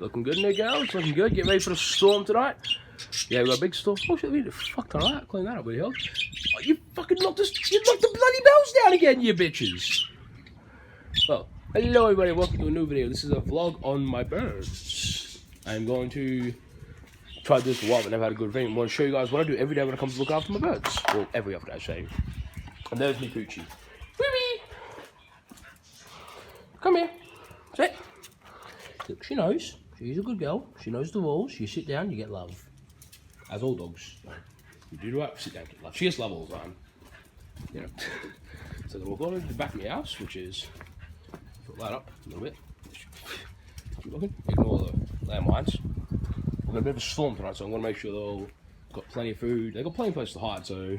Looking good in there, girls. Looking good. Get ready for the storm tonight. Yeah, we got a big storm. Oh shit, we fucked alright. Clean that up, with hell. Oh, you fucking knocked the bloody bells down again, you bitches. Well, hello everybody. Welcome to a new video. This is a vlog on my birds. I'm going to try to do this for a while, but never had a good thing. I want to show you guys what I do every day when I come to look after my birds. Well, every other day, I say. And there's me Poochie. Wee-wee! Come here. Sit. Look, she knows. She's a good girl. She knows the rules. You sit down, you get love. As all dogs. You do the right, sit down, get love. She gets love all the time. You know. So I'm going to walk on to the back of my house, which is, put that up a little bit. Keep looking. Ignore the landmines. We're going to have a bit of a storm tonight, so I'm going to make sure they've all got plenty of food. They've got plenty of places to hide, so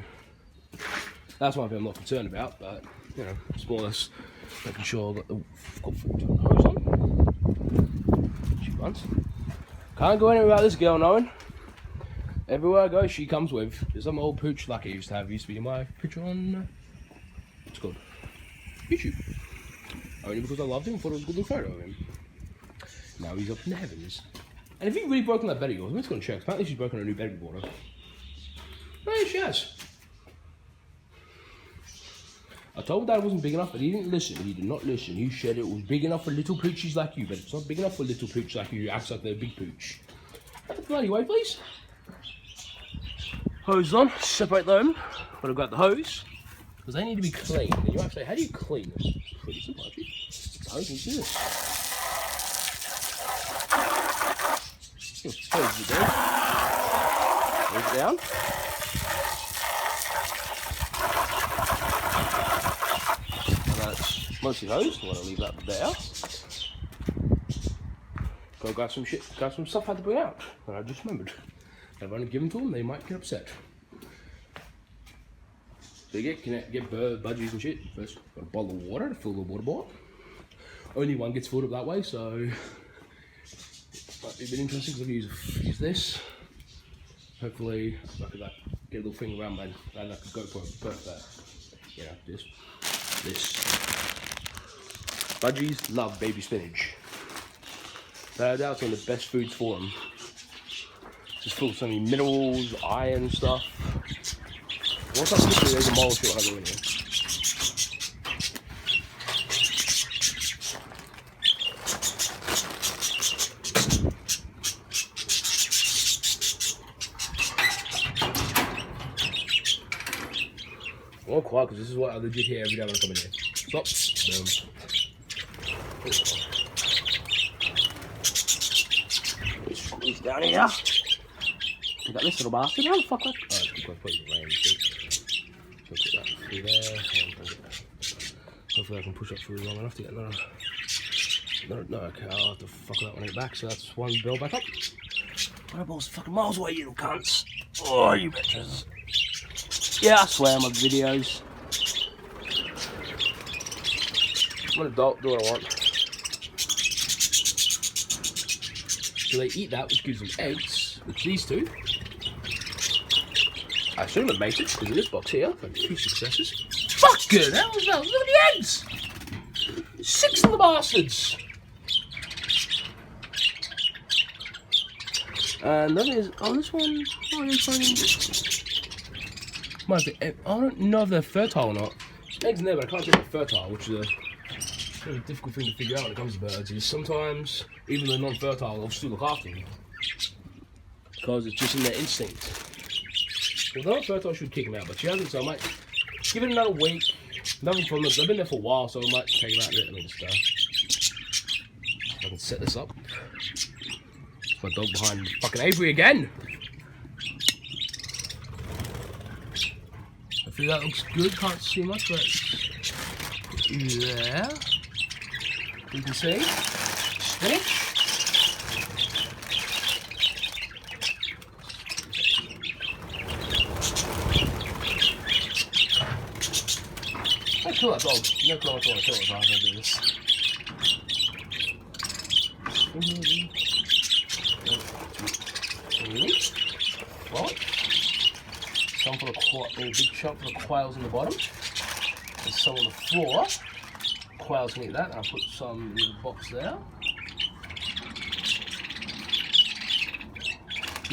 that's one thing I'm not concerned about, but, you know, it's more or less making sure that the hose on. She runs. Can't go anywhere without this girl knowing. Everywhere I go, she comes with. There's some old pooch like I used to have. Used to be my picture on, what's it called? YouTube. Only because I loved him and thought it was a good little photo of him. Now he's up in the heavens. And if you've really broken that bed of yours, I'm just going to check. Apparently she's broken a new bed water. No, she has. I told Dad it wasn't big enough, but he didn't listen. He did not listen. He said it was big enough for little poochies like you, but it's not big enough for little pooch like you who acts like they're a big pooch. Out the bloody way, please. Hose on, separate them. But I've got the hose, because they need to be clean. And you might say, how do you clean them? Pretty simple, actually. The hose needs to do this. Hose it down. Hose it down. Mostly hosed. I'm gonna leave that there. Go grab some shit, grab some stuff I had to bring out. And I just remembered. If I only give them to them, they might get upset. So you get budgies and shit. First, got a bottle of water to fill the water bottle. Only one gets filled up that way, so it might be a bit interesting because I've used this. Hopefully, I could get a little thing around my and I could go for that. You know, this. Budgies love baby spinach. Without doubt, it's one of the best foods for them. Just full of so many minerals, iron stuff. Once I slip there's a mole shit when I go in here. I'm quiet because this is what I legit hear every day when I come in here. Stop. Boom. Squeeze down here. You got this little bastard. How the fuck? Oh, it's good. Put it in the rain. So put that through there. Hopefully I can push up through long enough to get another. No, okay, I'll have to fuck that one in the back. So that's one bell back up. My ball's fucking miles away, you little cunts. Oh, you bitches. Yeah, I swear on my videos. I'm an adult, do what I want. So they eat that, which gives them eggs, which these two. I assume it makes it, because in this box here, I've had 2 successes. Fucking hell, look at the eggs! 6 of the bastards! And that is, oh, this one, oh, this one might be, I don't know if they're fertile or not. Eggs in there, but I can't say they're fertile, which is a really difficult thing to figure out when it comes to birds. Is sometimes, even though non-fertile, they'll still look after them. Because it's just in their instinct. Well, they're not fertile, I should kick them out, but she hasn't, so I might give it another week. Nothing from them, they've been there for a while, so I might take them out and let them just, I can set this up. My dog behind fucking Avery again! Hopefully that looks good, can't see much, but there. You can see spinach. Let's kill that dog. No clue what I want to kill it, so I'm going to do this. Right. Some for a big chunk for the quails on the bottom. There's some on the floor. Quails can eat that. I'll put some in the box there.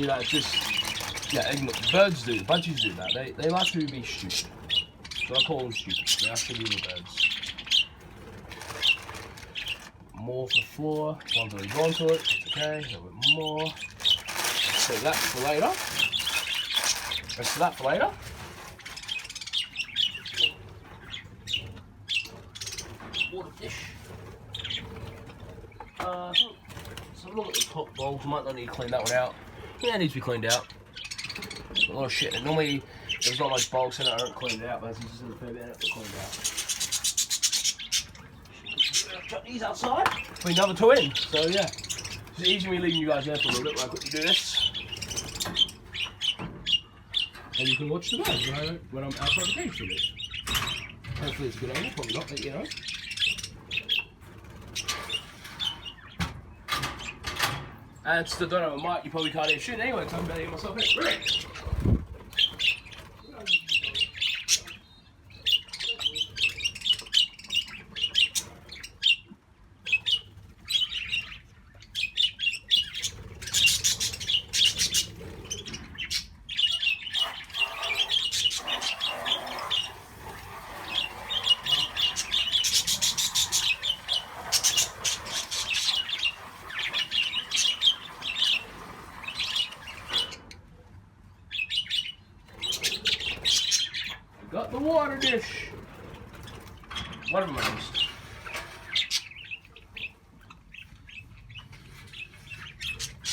See that? It's just, yeah, birds do, budgies do that. They like to be stupid. So I call them stupid. They're actually little birds. More for the floor. One's already gone to it. Okay, a little bit more. Let's save that for later. Rest of that for later. Water dish. So look at the top bowls. Might not need to clean that one out. Yeah, it needs to be cleaned out. A lot of shit. And normally there's not much bulk in it. I don't clean it out, but this is a fair bit of it to clean it out. Chuck these outside. Put another two in. So yeah, it's easy me leaving you guys there for a little bit while I quickly do this. And you can watch the birds when I'm outside the cage for a bit. Hopefully it's a good angle. Probably not, but you know. And still don't have a mic, you probably can't hear shit anyway, so I'm better hear myself in. Right. Got the water dish. One of them is.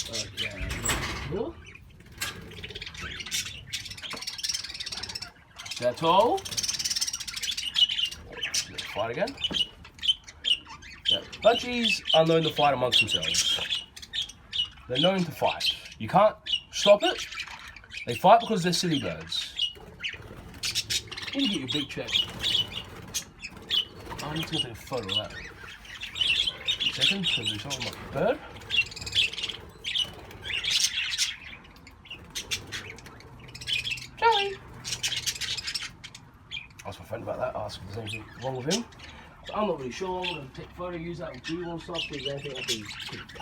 Okay. That's all. Let's fight again. Yeah. Budgies are known to fight amongst themselves. They're known to fight. You can't stop it. They fight because they're silly birds. Let me get your big check. I need to take a photo of that. 2 seconds, so do something like a bird. Joey! Ask my friend about that, ask if there's anything wrong with him. So I'm not really sure, I'm going to take a photo, use that with Google and stuff, because anything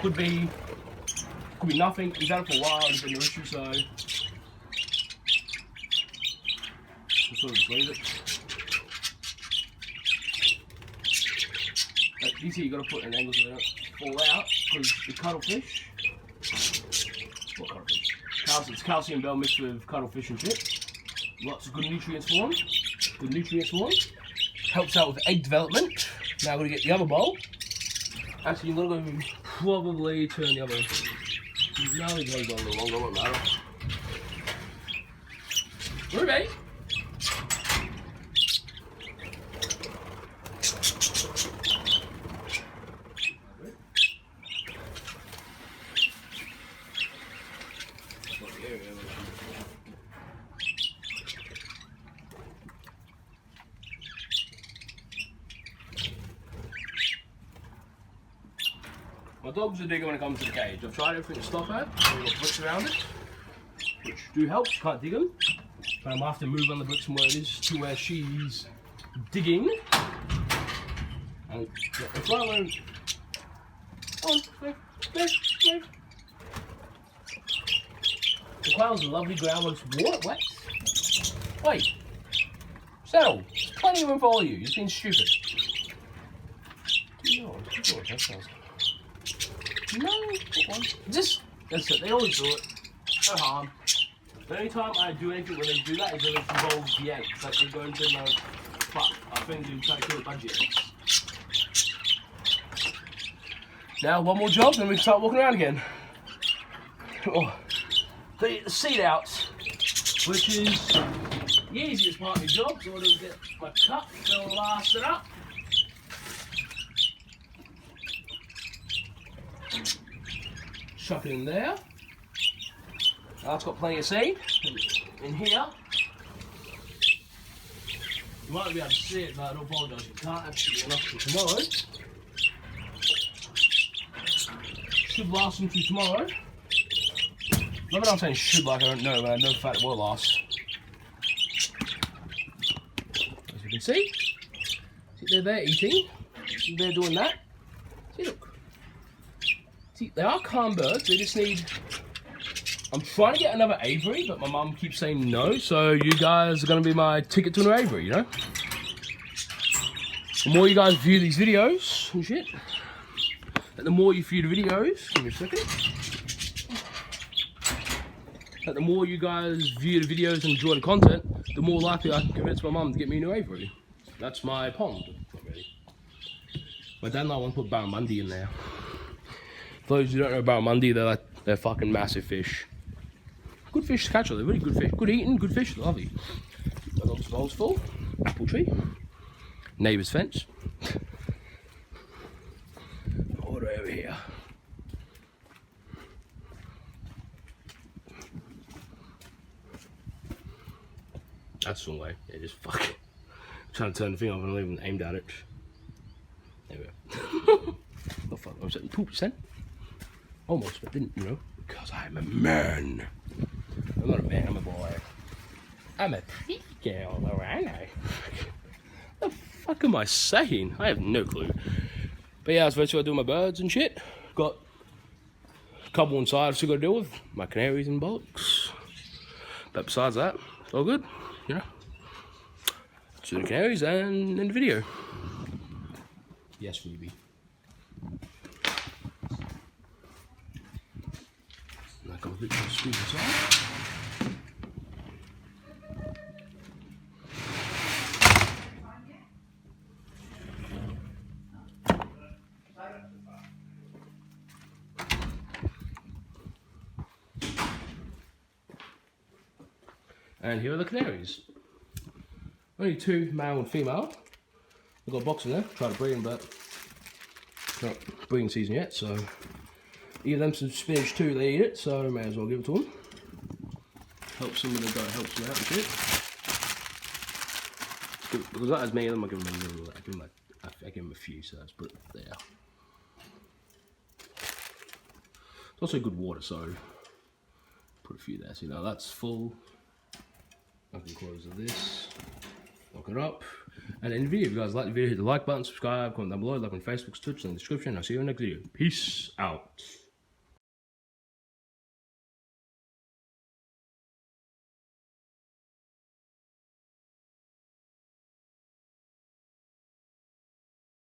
could be nothing. He's had it for a while, there's been no issue, so we'll sort of just leave it. You see, you got to put an angle so they don't fall out, because the cuttlefish. What cuttlefish? It's calcium bell mixed with cuttlefish and shit. Lots of good nutrients for them. Helps out with egg development. Now I'm going to get the other bowl. Actually, you're going to go probably turn the other. Now the egg a little longer, won't matter. Ruby! My dog's a digger when it comes to the cage. I've tried everything to stop her. I've got bricks around it, which do help. She can't dig them. But I'm have to move on the bricks from where it is to where she's digging. And yeah, if I learn. Oh, move. The quail's a lovely ground when it's wet. Wait. Settle. There's plenty of room for all of you. You're being stupid. That sounds. No, just that's it. They always do it. No harm. The only time I do anything when they do that is when it involves the eggs. Like they go into the fuck. I think they try to kill the budgie eggs. Now one more job, then we can start walking around again. Oh, the seed outs, which is the easiest part of the job. So I'm gonna get my cup, fill last it up. Chuck it in there. That's got plenty of seed in here. You might be able to see it, but I don't apologise. You can't actually get enough for tomorrow. Should last until tomorrow. Not that I'm saying should, like I don't know, but I know the fact it will last. As you can see, they're there eating. They're doing that. See, look. See, they are calm birds, they just need I'm trying to get another aviary, but my mum keeps saying no, so you guys are going to be my ticket to an aviary, you know? The more you guys view these videos and shit, the more you view the videos, give me a second. The more you guys view the videos and enjoy the content, the more likely I can convince my mum to get me a new aviary. That's my pond, not really. My dad and I want to put barramundi in there. For those who don't know barramundi, they're fucking massive fish. Good fish to catch, they're really good fish. Good eating, good fish, lovely. My dog's bowl's full. Apple tree. Neighbour's fence. All the way over here. That's the wrong way. Yeah, just fuck it. I'm trying to turn the thing off and I even aimed at it. There we go. Oh fuck, I was at 2%. Almost, but didn't, you know, because I'm a man. I'm not a man, I'm a boy. I'm a pretty girl, though, aren't I? What the fuck am I saying? I have no clue. But yeah, that's basically what I do with my birds and shit. Got a couple inside I've still got to deal with. My canaries and bullocks. But besides that, it's all good, you know. To the canaries and in the video. Yes, Phoebe. I got a bit of squeeze inside. And here are the canaries. Only 2, male and female. I've got a box in there, try to breed them, but it's not breeding season yet, so give them some spinach too, they eat it, so may as well give it to them. Helps them with the diet, helps them out and shit. Because not as many of them, I give them a little, I give them a few, so let's put it there. It's also good water, so put a few there. So you know that's full. I can close this, lock it up, and in the video, if you guys like the video, hit the like button, subscribe, comment down below, like on Facebook, Twitch, in the description. I'll see you in the next video. Peace out.